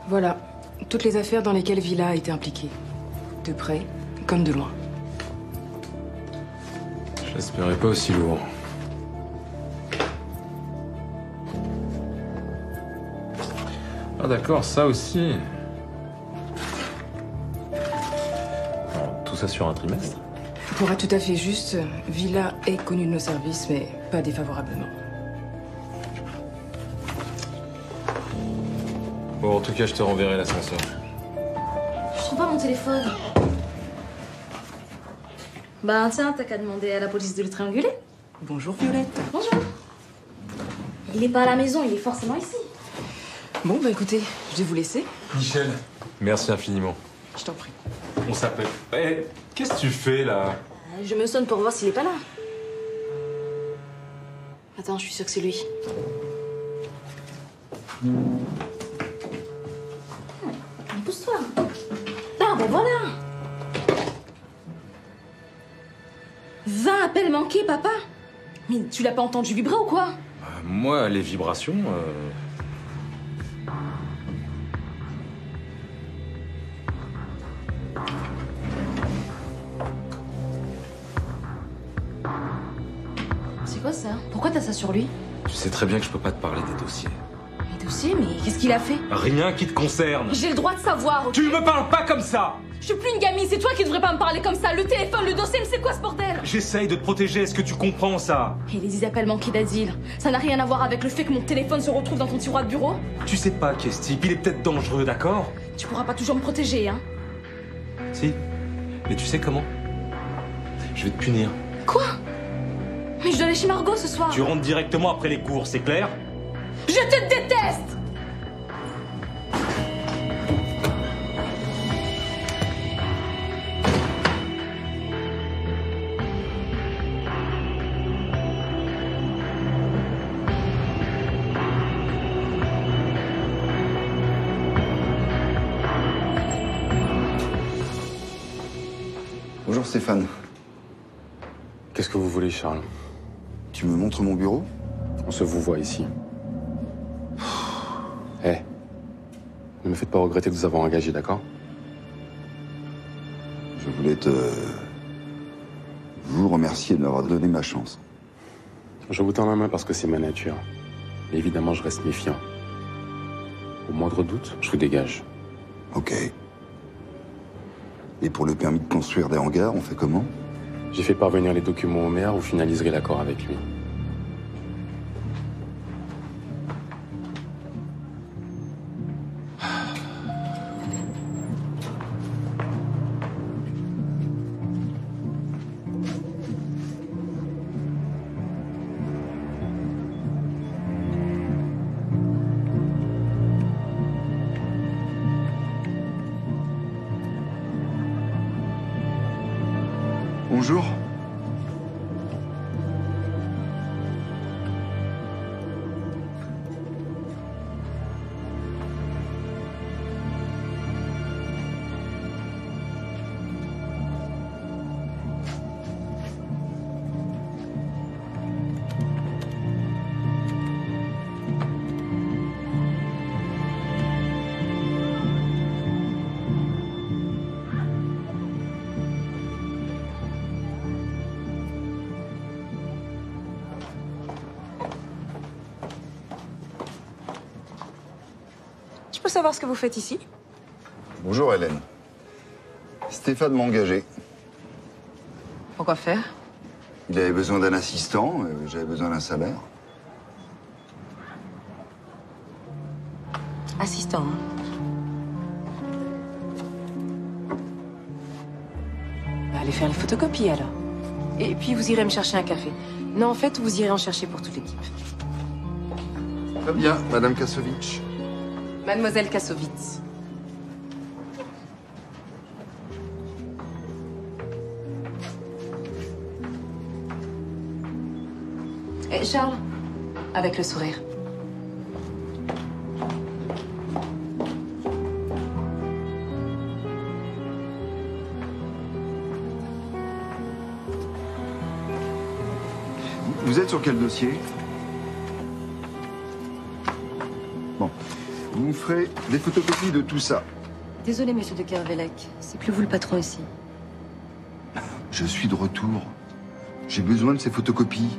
Voilà, toutes les affaires dans lesquelles Villa a été impliquée. De près comme de loin. Je l'espérais pas aussi lourd. Ah d'accord, ça aussi. Alors, tout ça sur un trimestre? Pour être tout à fait juste, Villa est connue de nos services, mais pas défavorablement. Bon, en tout cas, je te renverrai l'ascenseur. Je trouve pas mon téléphone. Bah tiens, t'as qu'à demander à la police de le trianguler. Bonjour Violette. Bonjour. Il est pas à la maison, il est forcément ici. Bon, bah écoutez, je vais vous laisser. Michel, merci infiniment. Je t'en prie. On s'appelle. Eh, qu'est-ce que tu fais là? Je me sonne pour voir s'il est pas là. Attends, je suis sûre que c'est lui. Pousse-toi. Ah, ben voilà. 20 appels manqués, papa. Mais tu l'as pas entendu vibrer ou quoi? Moi, les vibrations. C'est quoi ça? Pourquoi t'as ça sur lui? Tu sais très bien que je peux pas te parler des dossiers. Les dossiers, mais qu'est-ce qu'il a fait? Rien qui te concerne. J'ai le droit de savoir, ok? Tu me parles pas comme ça! Je suis plus une gamine, c'est toi qui devrais pas me parler comme ça. Le téléphone, le dossier, mais c'est quoi ce bordel? J'essaye de te protéger, est-ce que tu comprends ça? Et les appels manqués d'Adil, ça n'a rien à voir avec le fait que mon téléphone se retrouve dans ton tiroir de bureau? Tu sais pas qui est ce type, il est peut-être dangereux, d'accord? Tu pourras pas toujours me protéger, hein? Si. Mais tu sais comment? Je vais te punir. Quoi? Mais je dois aller chez Margot ce soir. Tu rentres directement après les cours, c'est clair? Je te déteste! Bonjour Stéphane. Qu'est-ce que vous voulez, Charles? Tu me montres mon bureau? On se vous voit ici. Hé, ne me faites pas regretter de vous avoir engagé, d'accord? Je voulais vous remercier de m'avoir donné ma chance. Je vous tends la main parce que c'est ma nature. Mais évidemment, je reste méfiant. Au moindre doute, je vous dégage. Ok. Et pour le permis de construire des hangars, on fait comment? J'ai fait parvenir les documents au maire, vous finaliserez l'accord avec lui. Bonjour. Je peux savoir ce que vous faites ici? Bonjour Hélène. Stéphane m'a engagé. Pourquoi faire? Il avait besoin d'un assistant, j'avais besoin d'un salaire. Assistant. Bah, allez faire les photocopies alors. Et puis vous irez me chercher un café. Non, en fait, vous irez en chercher pour toute l'équipe. Très bien, Madame Kassovitch. Mademoiselle Kassovitz. Et Charles, avec le sourire. Vous êtes sur quel dossier? Bon. Vous vous ferez des photocopies de tout ça. Désolé, monsieur de Kervelec. C'est plus vous le patron ici. Je suis de retour. J'ai besoin de ces photocopies.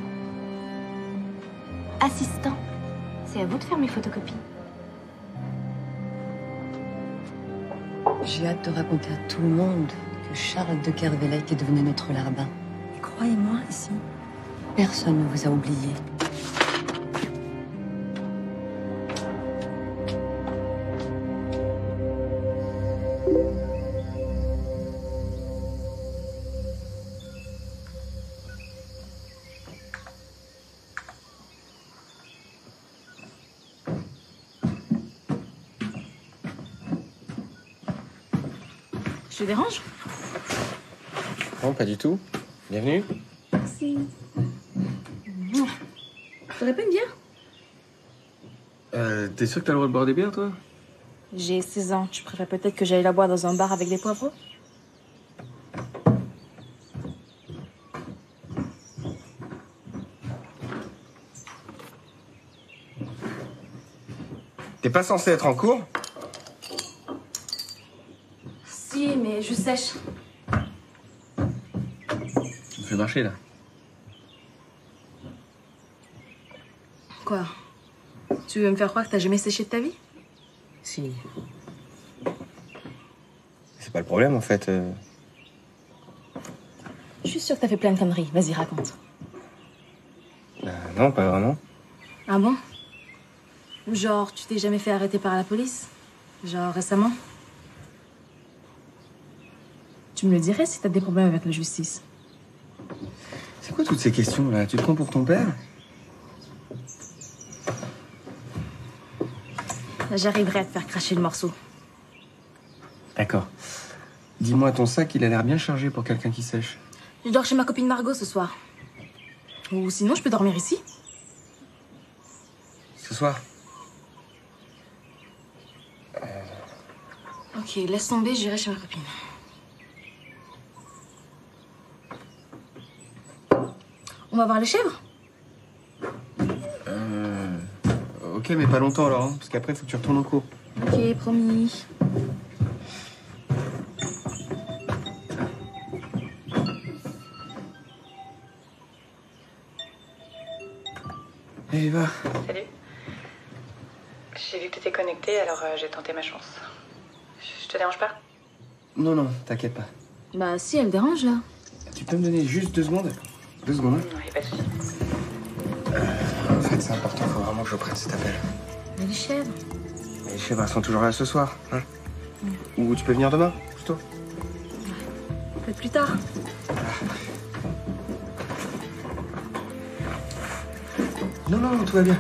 Assistant, c'est à vous de faire mes photocopies. J'ai hâte de raconter à tout le monde que Charles de Kervelec est devenu notre larbin. Et croyez-moi, ici, personne ne vous a oublié. Je te dérange? Non, pas du tout. Bienvenue. Merci. T'aurais pas une bière? T'es sûr que t'as le droit de boire des bières, toi? J'ai 16 ans. Tu préfères peut-être que j'aille la boire dans un bar avec des poivrons? T'es pas censé être en cours? Si, mais je sèche. Tu me fais marcher, là. Quoi? Tu veux me faire croire que t'as jamais séché de ta vie? Si. C'est pas le problème, en fait. Je suis sûre que t'as fait plein de conneries. Vas-y, raconte. Non, pas vraiment. Ah bon? Genre, tu t'es jamais fait arrêter par la police? Genre, récemment? Tu me le dirais si t'as des problèmes avec la justice. C'est quoi toutes ces questions, là? Tu te prends pour ton père? J'arriverai à te faire cracher le morceau. D'accord. Dis-moi, ton sac, il a l'air bien chargé pour quelqu'un qui sèche. Je dors chez ma copine Margot ce soir. Ou sinon, je peux dormir ici. Ce soir? Ok, laisse tomber, j'irai chez ma copine. On va voir les chèvres? Ok, mais pas longtemps, alors, hein, parce qu'après, faut que tu retournes au cours. Ok, promis. Allez, va. Salut. J'ai vu que t'étais connecté, alors j'ai tenté ma chance. Je te dérange pas? Non, non, t'inquiète pas. Bah si, elle dérange, là. Tu peux me donner juste 2 secondes? 2 secondes, hein? Non, y a pas de souci. En fait, c'est important, faut vraiment que je prenne cet appel. Mais les chèvres? Mais les chèvres, elles sont toujours là ce soir, hein? Ou tu peux venir demain, plutôt? Peut-être plus tard. Non, non, tout va bien.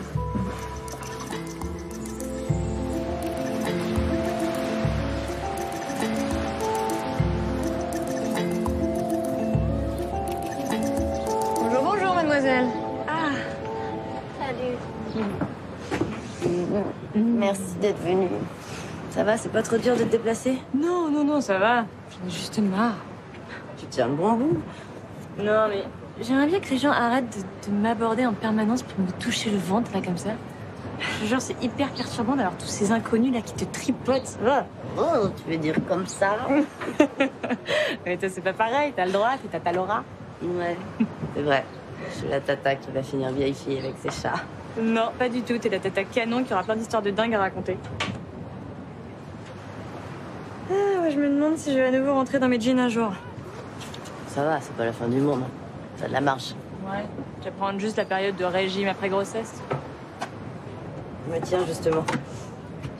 Bonjour, bonjour, mademoiselle. Ah, salut. Merci d'être venue. Ça va, c'est pas trop dur de te déplacer? Non, non, non, ça va. J'en ai juste marre. Tu tiens le bon bout. Non, mais j'aimerais bien que les gens arrêtent de m'aborder en permanence pour me toucher le ventre, là, comme ça. Genre, c'est hyper perturbant d'avoir tous ces inconnus, là, qui te tripotent. Oh, tu veux dire comme ça? Mais toi, c'est pas pareil. T'as le droit, t'es tata Laura. Ouais, c'est vrai. Je suis la tata qui va finir vieille fille avec ses chats. Non, pas du tout. T'es la tata canon qui aura plein d'histoires de dingue à raconter. Ah, ouais, je me demande si je vais à nouveau rentrer dans mes jeans un jour. Ça va, c'est pas la fin du monde. Ça a de la marche. Ouais, je vais prendre juste la période de régime après grossesse. Mais tiens, justement,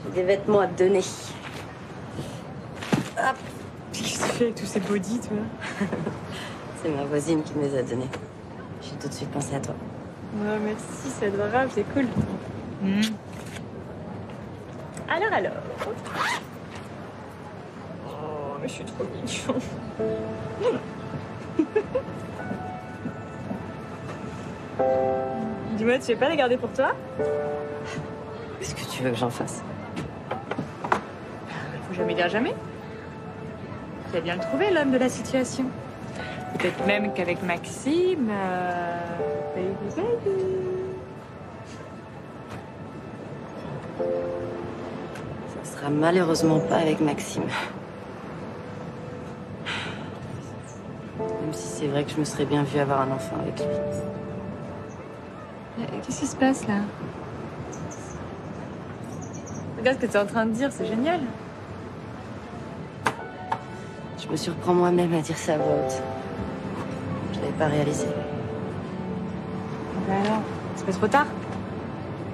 j'ai des vêtements à te donner. Hop. Qu'est-ce que tu fais avec tous ces bodys, toi? C'est ma voisine qui me les a donnés. J'ai tout de suite pensé à toi. Ouais, merci, c'est adorable, c'est cool. Alors. Oh, mais je suis trop mignon. Dis-moi, tu veux pas les garder pour toi? Qu'est-ce que tu veux que j'en fasse? Faut jamais dire jamais. Tu as bien le trouvé, l'homme de la situation. Peut-être même qu'avec Maxime... baby. sera malheureusement pas avec Maxime. Même si c'est vrai que je me serais bien vue avoir un enfant avec lui. Qu'est-ce qui se passe là? Regarde ce que tu es en train de dire, c'est génial. Je me surprends moi-même à dire ça à voix haute. Je l'avais pas réalisé. Bah alors, c'est pas trop tard?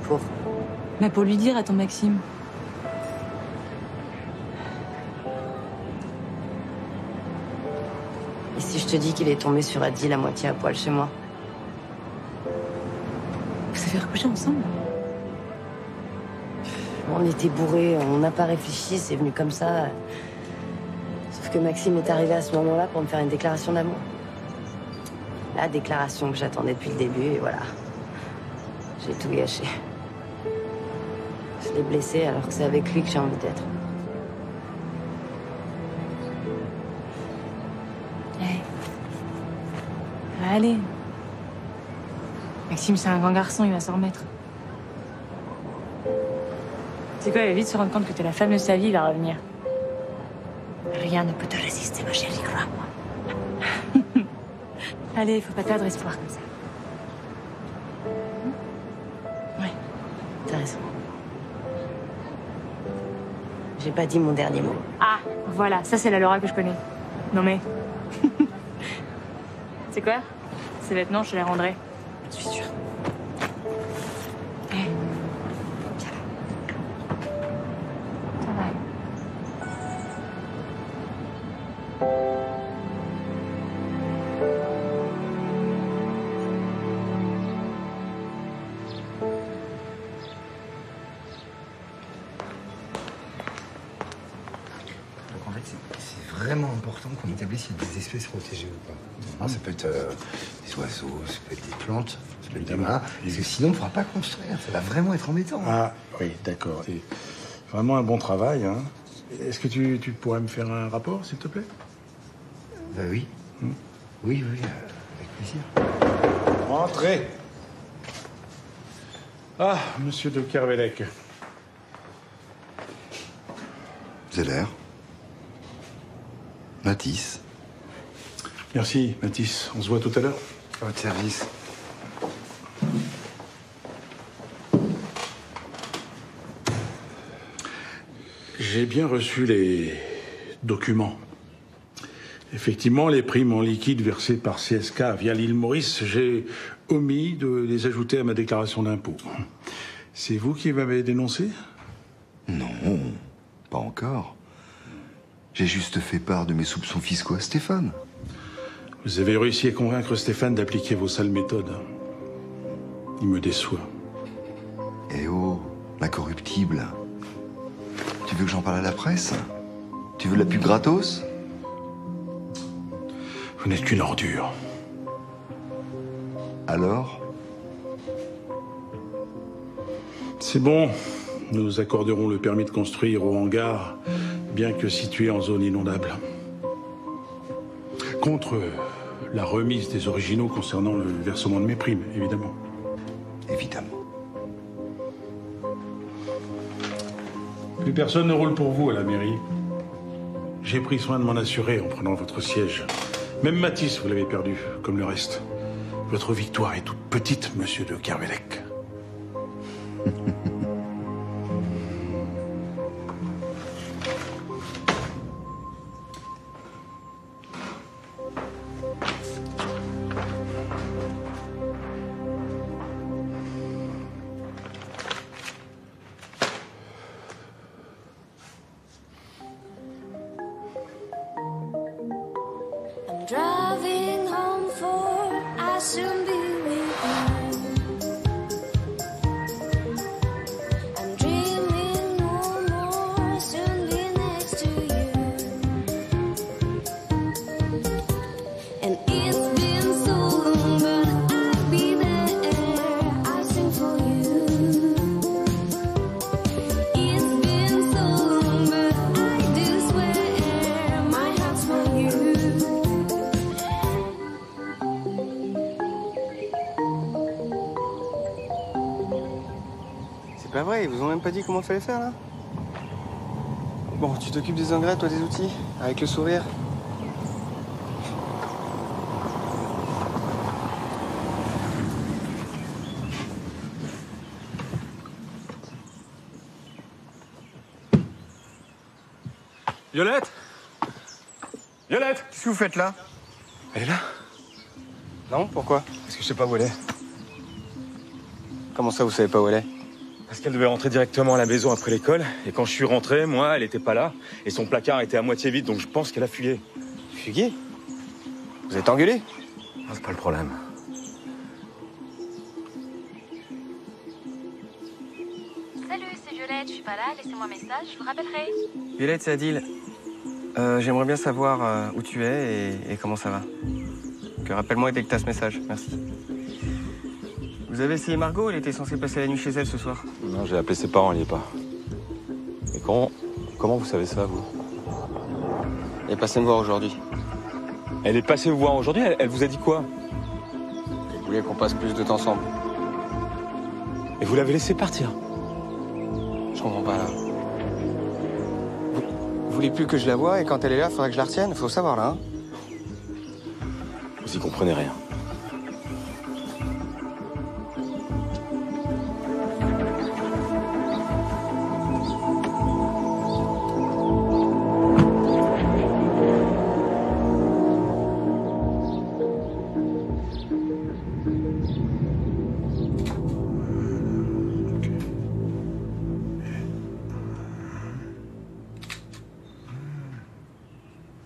Pour Bah pour lui dire à ton Maxime. Et si je te dis qu'il est tombé sur Adil à moitié à poil chez moi? Vous avez recouché ensemble? On était bourrés, on n'a pas réfléchi, c'est venu comme ça. Sauf que Maxime est arrivé à ce moment-là pour me faire une déclaration d'amour. La déclaration que j'attendais depuis le début, et voilà. J'ai tout gâché. Je l'ai blessé alors que c'est avec lui que j'ai envie d'être. Hey. Allez. Maxime, c'est un grand garçon, il va s'en remettre. C'est quoi, il va vite se rendre compte que t'es la femme de sa vie, il va revenir. Rien ne peut te résister, ma chérie, crois-moi. Allez, faut pas perdre espoir comme ça. Ouais, t'as raison. J'ai pas dit mon dernier mot. Ah, voilà, ça c'est la Laura que je connais. Non mais... C'est quoi? Ces vêtements, je te les rendrai. Je suis sûre. Eh. Ça va. Donc en fait, c'est vraiment important qu'on établisse s'il y a des espèces protégées ou pas. Alors, ça peut être des oiseaux, ça peut être des plantes, ça peut être des mains, parce que sinon on ne pourra pas construire. Ça va vraiment être embêtant. Ah, oui, d'accord. C'est vraiment un bon travail, hein. Est-ce que tu pourrais me faire un rapport, s'il te plaît? Bah oui. Oui, avec plaisir. Entrez. Ah, monsieur de Kervelec. Zeller. Matisse. Merci, Mathis. On se voit tout à l'heure. À votre service. J'ai bien reçu les documents. Effectivement, les primes en liquide versées par CSK via l'île Maurice, j'ai omis de les ajouter à ma déclaration d'impôt. C'est vous qui m'avez dénoncé? Non, pas encore. J'ai juste fait part de mes soupçons fiscaux à Stéphane. Vous avez réussi à convaincre Stéphane d'appliquer vos sales méthodes. Il me déçoit. Eh oh, ma corruptible. Tu veux que j'en parle à la presse? Tu veux de la pub gratos? Vous n'êtes qu'une ordure. Alors? C'est bon. Nous accorderons le permis de construire au hangar, bien que situé en zone inondable. Contre la remise des originaux concernant le versement de mes primes, évidemment. Évidemment. Plus personne ne roule pour vous à la mairie. J'ai pris soin de m'en assurer en prenant votre siège. Même Matisse, vous l'avez perdu, comme le reste. Votre victoire est toute petite, monsieur de Kervelec. Driving home for I'll soon be with you. I'm dreaming no more, soon be next to you. And it's been so long, but I'll be there. I'll sing for you. It's been so long, but I do swear my heart's for you. C'est pas vrai, ils vous ont même pas dit comment fallait faire là? Bon, tu t'occupes des engrais, toi, des outils? Avec le sourire? Violette Violette, Qu'est-ce que vous faites là? elle est là? Non, pourquoi? Parce que je sais pas où elle est. Comment ça, vous savez pas où elle est? Parce qu'elle devait rentrer directement à la maison après l'école. Et quand je suis rentré, moi, elle était pas là. Et son placard était à moitié vide, donc je pense qu'elle a fugué. Fugué? Vous êtes engueulé? Ah, c'est pas le problème. Salut, c'est Violette, je suis pas là, laissez-moi un message, je vous rappellerai. Violette, c'est Adil. J'aimerais bien savoir où tu es et comment ça va. Donc, rappelle-moi dès que t'as ce message, merci. Vous avez essayé Margot? Elle était censée passer la nuit chez elle ce soir. Non, j'ai appelé ses parents, elle y est pas. Et comment vous savez ça, vous? Elle est passée me voir aujourd'hui. Elle est passée vous voir aujourd'hui, elle vous a dit quoi? Elle voulait qu'on passe plus de temps ensemble. Et vous l'avez laissé partir? Je comprends pas, là. Vous voulez plus que je la voie et quand elle est là, il faudra que je la retienne? Faut savoir, là, hein. Vous y comprenez rien.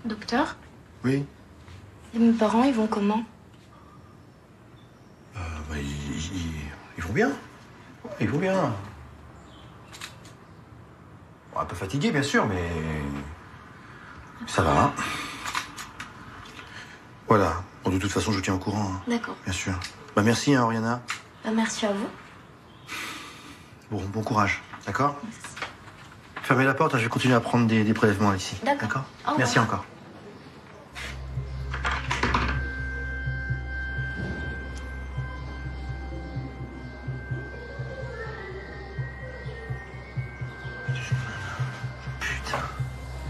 Docteur, Oui. et mes parents, ils vont comment? Ils vont bien. Ils vont bien. Bon, un peu fatigué, bien sûr, mais ça va. Voilà. Bon, de toute façon, je tiens au courant. Hein. D'accord. Bien sûr. Bah, merci, hein, Oriana. Bah, merci à vous. Bon courage, d'accord? Fermez la porte, hein, je vais continuer à prendre des prélèvements ici. D'accord. Au revoir. Merci encore.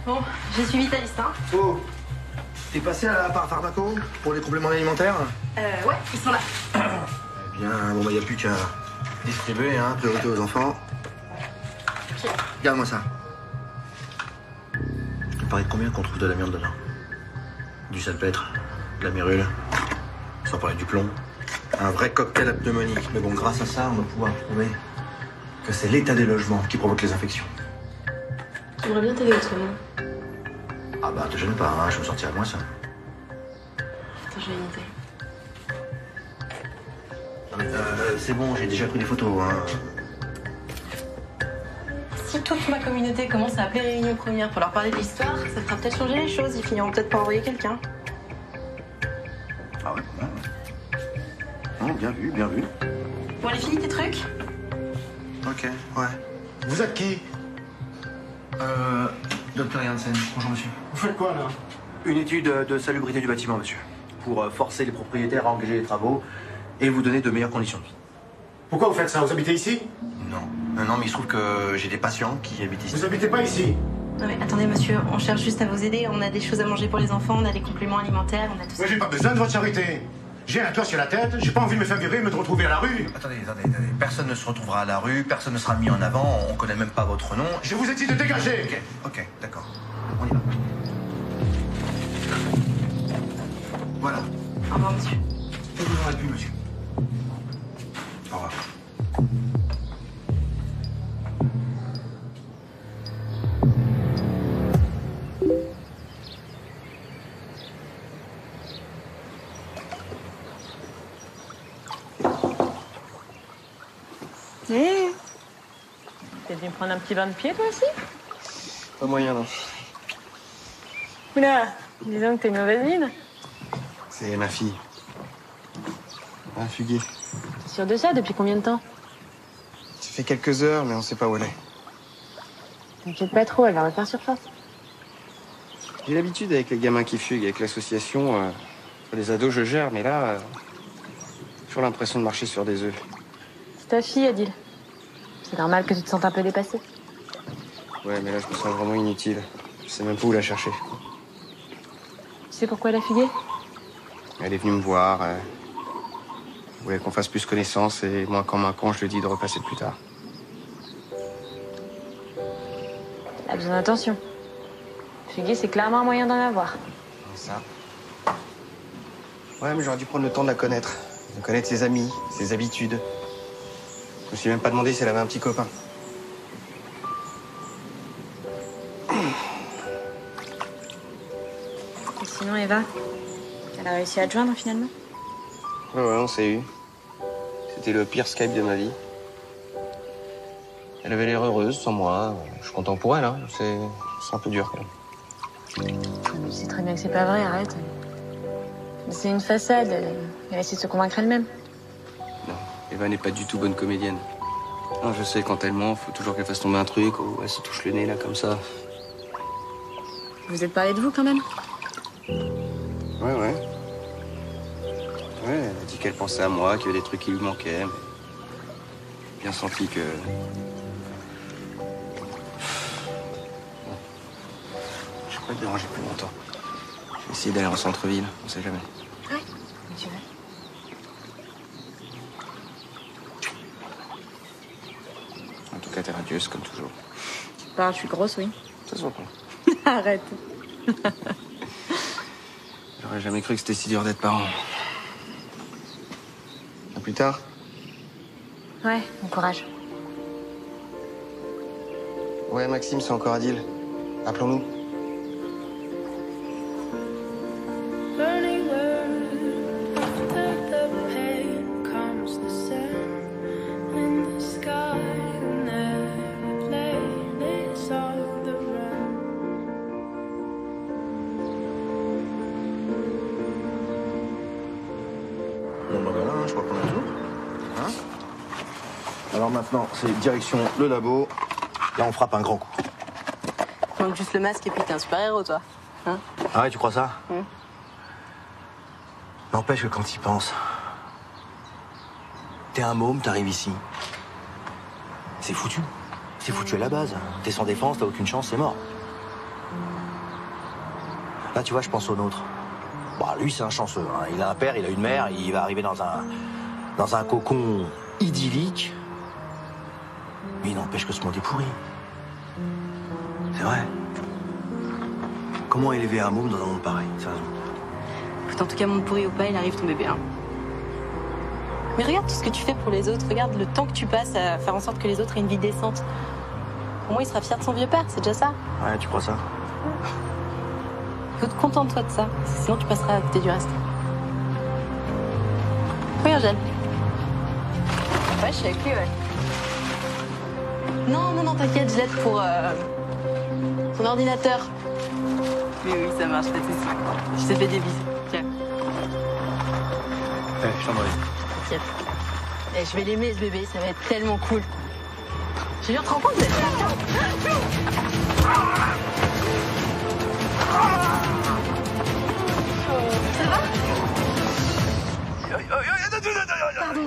Bon, j'ai suivi ta liste, hein. Oh, t'es passé à la part pharmaco pour les compléments alimentaires? Ouais, ils sont là. Eh bien, bon, bah, y a plus qu'à distribuer, hein, priorité aux enfants. Regarde-moi ça. Il paraît de combien qu'on trouve de l'amiante dedans? Du salpêtre, de la myrule, sans parler du plomb. Un vrai cocktail à pneumonie. Mais bon, grâce à ça, on va pouvoir prouver que c'est l'état des logements qui provoque les infections. J'aimerais bien t'aider autrement. Ah bah, te gêne pas, hein, je me sortirai moins ça. Attends, j'ai une idée. C'est bon, j'ai déjà pris des photos, hein. Si toute ma communauté commence à appeler Réunion Première pour leur parler de l'histoire, ça fera peut-être changer les choses. Ils finiront peut-être par envoyer quelqu'un. Ah ouais, ouais. Non, bien vu, bien vu. Bon, allez, finis tes trucs. Ok, ouais. Vous êtes qui? Docteur Janssen. Bonjour, monsieur. Vous faites quoi, là? Une étude de salubrité du bâtiment, monsieur. Pour forcer les propriétaires à engager les travaux et vous donner de meilleures conditions de vie. Pourquoi vous faites ça? Vous habitez ici? Non, mais il se trouve que j'ai des patients qui habitent ici. Vous habitez pas ici? Non mais attendez monsieur, on cherche juste à vous aider. On a des choses à manger pour les enfants, on a des compléments alimentaires, on a tout ça. Moi, j'ai pas besoin de votre charité. J'ai un toit sur la tête, j'ai pas envie de me faire virer et me retrouver à la rue. Attendez. Personne ne se retrouvera à la rue, personne ne sera mis en avant, on connaît même pas votre nom. Je vous ai dit de dégager. Ok, d'accord. On y va. Voilà. Au revoir monsieur. Je vous aurai plus, monsieur. Au revoir. T'es venu prendre un petit bain de pied, toi aussi? Pas moyen, non. Oula, dis donc que t'es mauvaise mine. C'est ma fille. Un fugué. T'es sûr de ça? Depuis combien de temps? Ça fait quelques heures, mais on sait pas où elle est. T'inquiète pas trop, elle va refaire surface. J'ai l'habitude avec les gamins qui fuguent, avec l'association. Les ados, je gère, mais là, j'ai toujours l'impression de marcher sur des œufs. C'est ta fille, Adil. C'est normal que tu te sentes un peu dépassé. Ouais, mais là, je me sens vraiment inutile. Je sais même pas où la chercher. Tu sais pourquoi elle a fugué? Elle est venue me voir. Elle voulait qu'on fasse plus connaissance et moi, comme un con, je lui ai dit de repasser plus tard. Elle a besoin d'attention. Fuguer, c'est clairement un moyen d'en avoir. Ça. Ouais, mais j'aurais dû prendre le temps de la connaître. De connaître ses amis, ses habitudes. Je me suis même pas demandé si elle avait un petit copain. Et sinon, Eva, elle a réussi à te joindre finalement? Ouais, on s'est eu. C'était le pire Skype de ma vie. Elle avait l'air heureuse sans moi. Je suis content pour elle, hein. C'est un peu dur, quand même. Tu sais très bien que c'est pas vrai, arrête. C'est une façade, elle essaie de se convaincre elle-même. Non, Eva n'est pas du tout bonne comédienne. Non, je sais, quand elle ment, faut toujours qu'elle fasse tomber un truc ou elle se touche le nez, là, comme ça. Vous êtes parlé de vous quand même? Ouais. Ouais, elle a dit qu'elle pensait à moi, qu'il y avait des trucs qui lui manquaient, mais... J'ai bien senti que... Bon. Je vais pas te déranger plus longtemps. Je vais essayer d'aller en centre-ville, on sait jamais. Ouais, tu veux. En tout cas, t'es radieuse, comme toujours. Tu parles, je suis grosse, oui. Ça se voit pas. Arrête. J'aurais jamais cru que c'était si dur d'être parent. À plus tard. Ouais, bon courage. Ouais, Maxime, c'est encore Adil. Appelons-nous. Bon, bah voilà, je crois qu'on a tout. Hein? Alors maintenant, c'est direction le labo. Là, on frappe un grand coup. Manque juste le masque et puis t'es un super-héros, toi. Hein? Ah ouais, tu crois ça? Mm. N'empêche que quand t'y penses, t'es un môme, t'arrives ici. C'est foutu. C'est foutu à la base. T'es sans défense, t'as aucune chance, c'est mort. Là, tu vois, je pense au nôtre. Bon, lui, c'est un chanceux. Hein. Il a un père, il a une mère, il va arriver dans un cocon idyllique. Mais il n'empêche que ce monde est pourri. C'est vrai. Comment élever un môme dans un monde pareil? Sérieusement. Écoute, en tout cas, monde pourri ou pas, il arrive ton bébé. Hein. Mais regarde tout ce que tu fais pour les autres. Regarde le temps que tu passes à faire en sorte que les autres aient une vie décente. Au moins, il sera fier de son vieux père, c'est déjà ça. Ouais, tu crois ça? Écoute, contente-toi de ça. Sinon, tu passeras à côté du reste. Regarde, Jeanne. Ouais, je suis avec lui, ouais. Non, t'inquiète, je l'aide pour son ordinateur. Oui, ça marche, pas de soucis. Je te fais des bisous. Tiens. Je t'en prie. T'inquiète. Et je vais l'aimer, ce bébé, ça va être tellement cool. Je viens te rendre compte, vous êtes là. Ça va? Pardon.